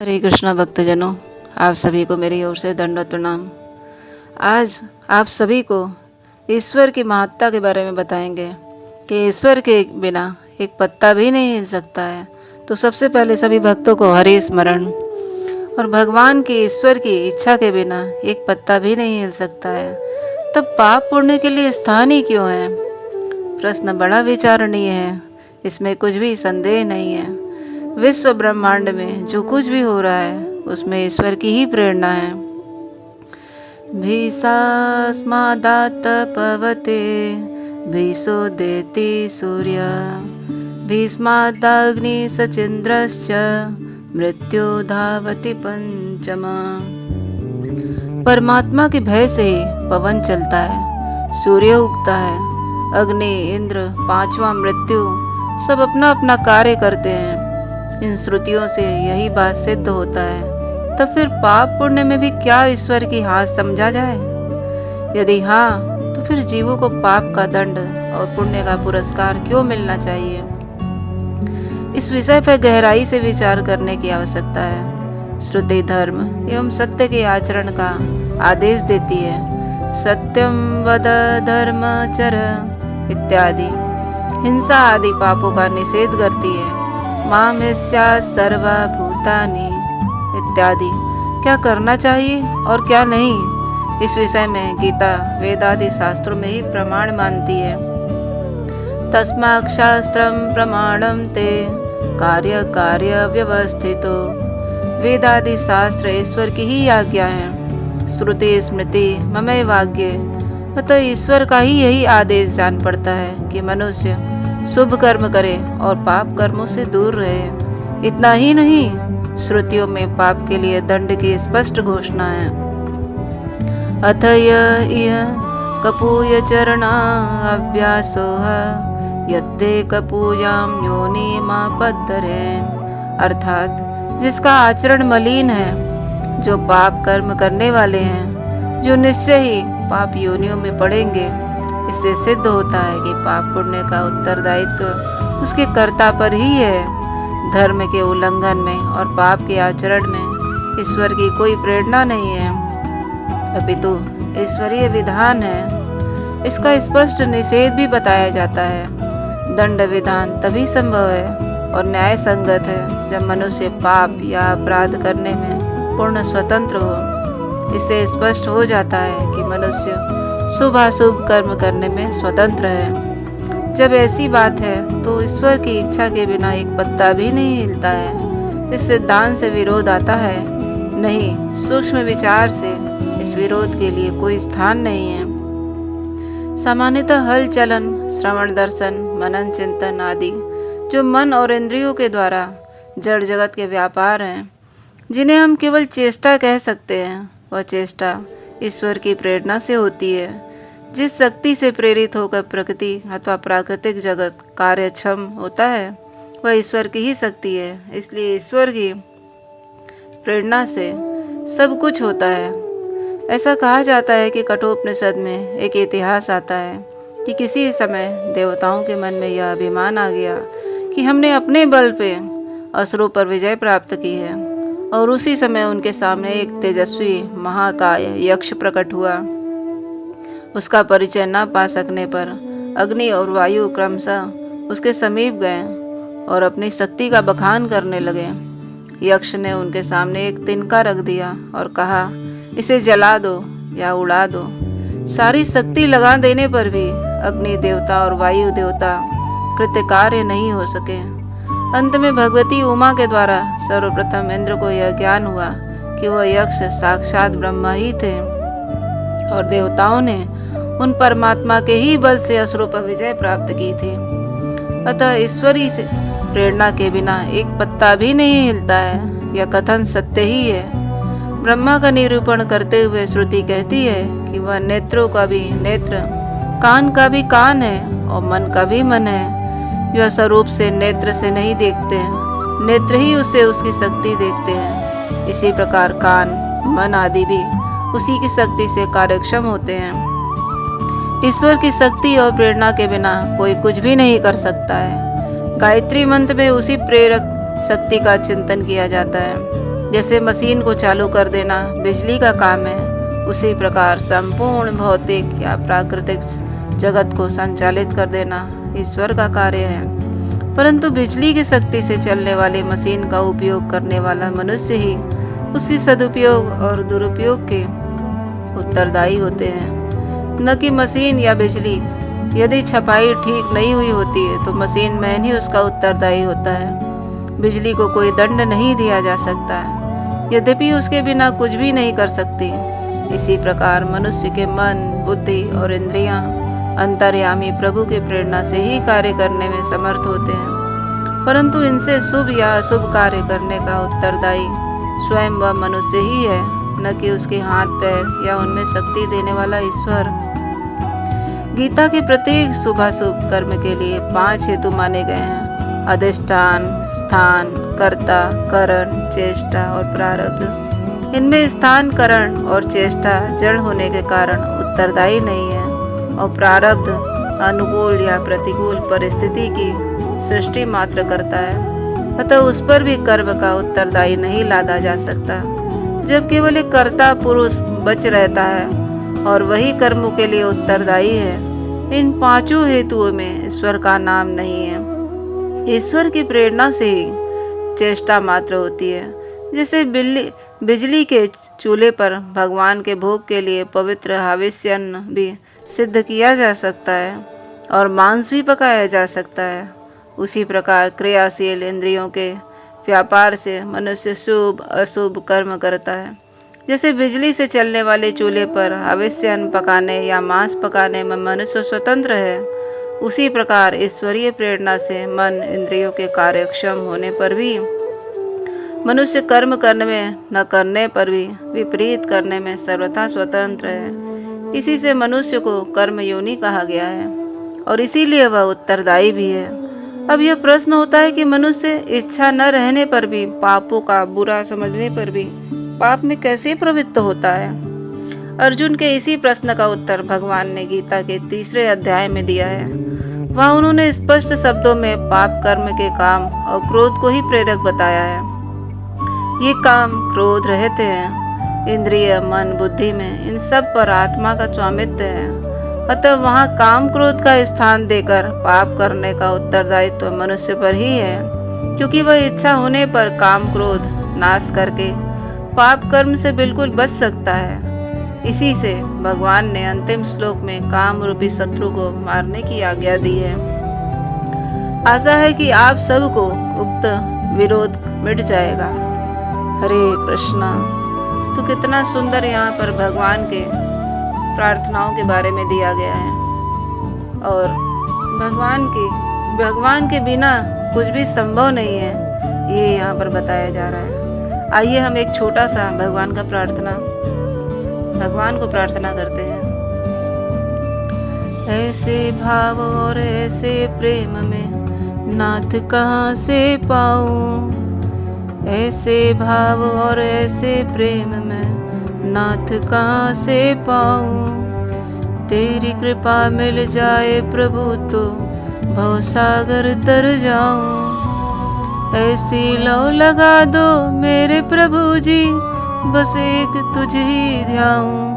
हरे कृष्णा भक्तजनों, आप सभी को मेरी ओर से दंडवत प्रणाम। आज आप सभी को ईश्वर की महत्ता के बारे में बताएंगे कि ईश्वर के बिना एक पत्ता भी नहीं हिल सकता है। तो सबसे पहले सभी भक्तों को हरि स्मरण। और भगवान की ईश्वर की इच्छा के बिना एक पत्ता भी नहीं हिल सकता है, तब पाप पुण्य के लिए स्थान ही क्यों है? प्रश्न बड़ा विचारणीय है, इसमें कुछ भी संदेह नहीं है। विश्व ब्रह्मांड में जो कुछ भी हो रहा है उसमें ईश्वर की ही प्रेरणा है। भीषास्मादात पवते भीषोदेति सूर्य भीष्मादाग्नि सचेन्द्रश्च मृत्यु धावति पंचमा। परमात्मा के भय से ही पवन चलता है, सूर्य उगता है, अग्नि, इंद्र, पांचवा मृत्यु सब अपना अपना कार्य करते हैं। इन श्रुतियों से यही बात सिद्ध होता है। तो फिर पाप पुण्य में भी क्या ईश्वर की हाथ समझा जाए? यदि हाँ, तो फिर जीवों को पाप का दंड और पुण्य का पुरस्कार क्यों मिलना चाहिए? इस विषय पर गहराई से विचार करने की आवश्यकता है। श्रुति धर्म एवं सत्य के आचरण का आदेश देती है। सत्यम वद धर्मचर इत्यादि हिंसा आदि पापों का निषेध करती है। मामेस्या सर्वभूतानि इत्यादि क्या करना चाहिए और क्या नहीं, इस विषय में गीता वेद आदि शास्त्रों में ही प्रमाण मानती है। तस्मात् शास्त्रम प्रमाणम ते कार्य कार्य व्यवस्थितो। वेद आदि शास्त्र ईश्वर की ही आज्ञा है। श्रुति स्मृति ममैवाज्ञे, अतः ईश्वर का ही यही आदेश जान पड़ता है कि मनुष्य शुभ कर्म करे और पाप कर्मों से दूर रहे। इतना ही नहीं, श्रुतियों में पाप के लिए दंड की स्पष्ट घोषणा है। अथ यह कपूय चरणा अभ्यासो यत्ते कपूयाम योनिमापद्धरे। अर्थात जिसका आचरण मलिन है, जो पाप कर्म करने वाले हैं, जो निश्चय ही पाप योनियों में पड़ेंगे। इससे सिद्ध होता है कि पाप पुण्य का उत्तरदायित्व उसके कर्ता पर ही है। धर्म के उल्लंघन में और पाप के आचरण में ईश्वर की कोई प्रेरणा नहीं है, अपितु ईश्वरीय विधान है। इसका स्पष्ट निषेध भी बताया जाता है। दंड विधान तभी संभव है और न्याय संगत है जब मनुष्य पाप या अपराध करने में पूर्ण स्वतंत्र हो। इससे स्पष्ट हो जाता है कि मनुष्य शुभ अशुभ कर्म करने में स्वतंत्र है। जब ऐसी बात है तो ईश्वर की इच्छा के बिना एक पत्ता भी नहीं हिलता है। इस सिद्धांत से विरोध आता है? नहीं, सूक्ष्म विचार से इस विरोध के लिए कोई स्थान नहीं है। सामान्यतः हल चलन, श्रवण दर्शन, मनन चिंतन आदि जो मन और इंद्रियों के द्वारा जड़ जगत के व्यापार हैं, जिन्हें हम केवल चेष्टा कह सकते हैं, वह चेष्टा ईश्वर की प्रेरणा से होती है। जिस शक्ति से प्रेरित होकर प्रकृति अथवा प्राकृतिक जगत कार्यक्षम होता है, वह ईश्वर की ही शक्ति है। इसलिए ईश्वर की प्रेरणा से सब कुछ होता है। ऐसा कहा जाता है कि कठोपनिषद में एक इतिहास आता है कि किसी समय देवताओं के मन में यह अभिमान आ गया कि हमने अपने बल पे असुरों पर विजय प्राप्त की है। और उसी समय उनके सामने एक तेजस्वी महाकाय यक्ष प्रकट हुआ। उसका परिचय न पा सकने पर अग्नि और वायु क्रमशः उसके समीप गए और अपनी शक्ति का बखान करने लगे। यक्ष ने उनके सामने एक तिनका रख दिया और कहा, इसे जला दो या उड़ा दो। सारी शक्ति लगा देने पर भी अग्नि देवता और वायु देवता कृतकार्य नहीं हो सके। अंत में भगवती उमा के द्वारा सर्वप्रथम इंद्र को यह ज्ञान हुआ कि वह यक्ष साक्षात ब्रह्मा ही थे और देवताओं ने उन परमात्मा के ही बल से असुरों पर विजय प्राप्त की थी। अतः ईश्वरी से प्रेरणा के बिना एक पत्ता भी नहीं हिलता है। यह कथन सत्य ही है। ब्रह्मा का निरूपण करते हुए श्रुति कहती है कि वह नेत्रों का भी नेत्र, कान का भी कान है और मन का भी मन है। यह स्वरूप से नेत्र से नहीं देखते हैं, नेत्र ही उसे उसकी शक्ति देखते हैं। इसी प्रकार कान, मन आदि भी उसी की शक्ति से कार्यक्षम होते हैं। ईश्वर की शक्ति और प्रेरणा के बिना कोई कुछ भी नहीं कर सकता है। गायत्री मंत्र में उसी प्रेरक शक्ति का चिंतन किया जाता है। जैसे मशीन को चालू कर देना बिजली का काम है, उसी प्रकार संपूर्ण भौतिक या प्राकृतिक जगत को संचालित कर देना ईश्वर का कार्य है। परंतु बिजली की शक्ति से चलने वाली मशीन का उपयोग करने वाला मनुष्य ही उसकी सदुपयोग और दुरुपयोग के उत्तरदायी होते हैं, न कि मशीन या बिजली। यदि छपाई ठीक नहीं हुई होती है तो मशीन मैन ही उसका उत्तरदायी होता है। बिजली को कोई दंड नहीं दिया जा सकता है, यद्यपि उसके बिना कुछ भी नहीं कर सकती। इसी प्रकार मनुष्य के मन, बुद्धि और इंद्रियां अंतर्यामी प्रभु के प्रेरणा से ही कार्य करने में समर्थ होते हैं, परंतु इनसे शुभ या अशुभ कार्य करने का उत्तरदायी स्वयं वह मनुष्य ही है, न कि उसके हाथ पैर या उनमें शक्ति देने वाला ईश्वर। गीता के प्रत्येक शुभाशुभ कर्म के लिए 5 हेतु माने गए हैं: अधिष्ठान, स्थान, कर्ता, करण, चेष्टा और प्रारब्ध। इनमें स्थान, करण और चेष्टा जड़ होने के कारण उत्तरदायी नहीं है, और प्रारब्ध अनुकूल या प्रतिकूल परिस्थिति की सृष्टि मात्र करता है, अतः उस पर भी कर्म का उत्तरदायी नहीं लादा जा सकता। जब केवल एक कर्ता पुरुष बच रहता है और वही कर्मों के लिए उत्तरदायी है, इन 5 हेतुओं में ईश्वर का नाम नहीं है। ईश्वर की प्रेरणा से ही चेष्टा मात्र होती है। जैसे बिजली के चूल्हे पर भगवान के भोग के लिए पवित्र हविष्य अन्न भी सिद्ध किया जा सकता है और मांस भी पकाया जा सकता है, उसी प्रकार क्रियाशील इंद्रियों के व्यापार से मनुष्य शुभ अशुभ कर्म करता है। जैसे बिजली से चलने वाले चूल्हे पर हविष्य अन्न पकाने या मांस पकाने में मनुष्य स्वतंत्र है, उसी प्रकार ईश्वरीय प्रेरणा से मन इंद्रियों के कार्यक्षम होने पर भी मनुष्य कर्म करने में न करने पर भी विपरीत करने में सर्वथा स्वतंत्र है। इसी से मनुष्य को कर्म योनि कहा गया है और इसीलिए वह उत्तरदायी भी है। अब यह प्रश्न होता है कि मनुष्य इच्छा न रहने पर भी, पापों का बुरा समझने पर भी पाप में कैसे प्रवृत्त होता है? अर्जुन के इसी प्रश्न का उत्तर भगवान ने गीता के 3 अध्याय में दिया है। वहाँ उन्होंने स्पष्ट शब्दों में पाप कर्म के काम और क्रोध को ही प्रेरक बताया है। ये काम क्रोध रहते हैं, इंद्रिय मन बुद्धि में, इन सब पर आत्मा का स्वामित्व है। अतः वहाँ काम क्रोध का स्थान देकर पाप करने का उत्तरदायित्व मनुष्य पर ही है, क्योंकि वह इच्छा होने पर काम क्रोध नाश करके पाप कर्म से बिल्कुल बच सकता है। इसी से भगवान ने अंतिम श्लोक में काम रूपी शत्रु को मारने की आज्ञा दी है। आशा है कि आप सबको उक्त विरोध मिट जाएगा। हरे कृष्णा। तो कितना सुंदर यहाँ पर भगवान के प्रार्थनाओं के बारे में दिया गया है, और भगवान के बिना कुछ भी संभव नहीं है, ये यहाँ पर बताया जा रहा है। आइए हम एक छोटा सा भगवान को प्रार्थना करते हैं। ऐसे भाव और ऐसे प्रेम में नाथ कहाँ से पाऊं, ऐसे भाव और ऐसे प्रेम में नाथ कहाँ से पाऊं। तेरी कृपा मिल जाए प्रभु तो भवसागर तर जाऊं। ऐसी लौ लगा दो मेरे प्रभु जी, बस एक तुझ ही ध्याऊं।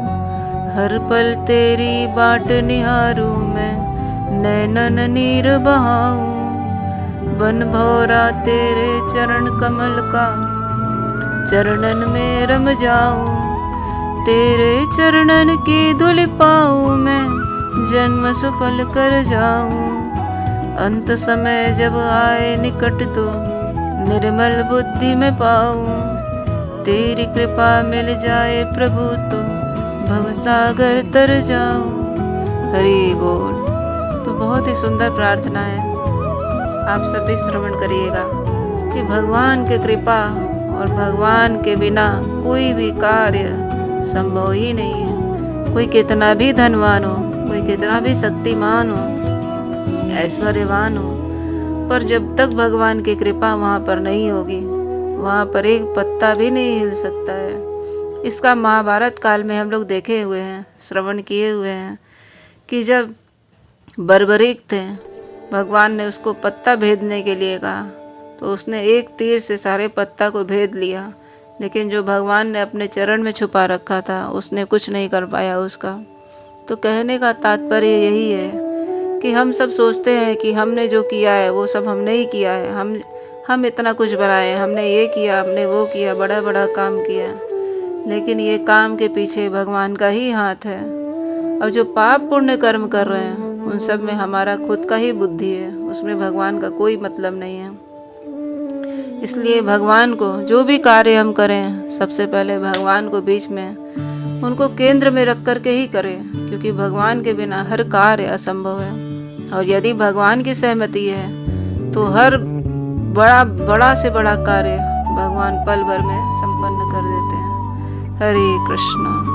हर पल तेरी बाट निहारूं मैं, नैनन नीर बहाऊं। बन भौरा तेरे चरण कमल का, चरणन में रम जाऊं। तेरे चरणन की धूल पाऊं मैं, जन्म सफल कर जाऊं। अंत समय जब आए निकट तो निर्मल बुद्धि में पाऊं। तेरी कृपा मिल जाए प्रभु तो भवसागर तर जाऊं। हरि बोल। तो बहुत ही सुंदर प्रार्थना है, आप सभी श्रवण करिएगा कि भगवान की कृपा और भगवान के बिना कोई भी कार्य संभव ही नहीं है। कोई कितना भी धनवान हो, कोई कितना भी शक्तिमान हो, ऐश्वर्यवान हो, पर जब तक भगवान की कृपा वहाँ पर नहीं होगी, वहाँ पर एक पत्ता भी नहीं हिल सकता है। इसका महाभारत काल में हम लोग देखे हुए हैं, श्रवण किए हुए हैं कि जब बर्बरीक थे, भगवान ने उसको पत्ता भेदने के लिए कहा तो उसने एक तीर से सारे पत्ता को भेद लिया। लेकिन जो भगवान ने अपने चरण में छुपा रखा था उसने कुछ नहीं कर पाया उसका। तो कहने का तात्पर्य यही है कि हम सब सोचते हैं कि हमने जो किया है वो सब हमने ही किया है, हम इतना कुछ बनाए, हमने ये किया, हमने वो किया, बड़ा बड़ा काम किया, लेकिन ये काम के पीछे भगवान का ही हाथ है। और जो पाप पुण्य कर्म कर रहे हैं उन सब में हमारा खुद का ही बुद्धि है, उसमें भगवान का कोई मतलब नहीं है। इसलिए भगवान को जो भी कार्य हम करें, सबसे पहले भगवान को बीच में, उनको केंद्र में रख कर के ही करें, क्योंकि भगवान के बिना हर कार्य असंभव है। और यदि भगवान की सहमति है तो हर बड़ा से बड़ा कार्य भगवान पल भर में संपन्न कर देते हैं। हरे कृष्णा।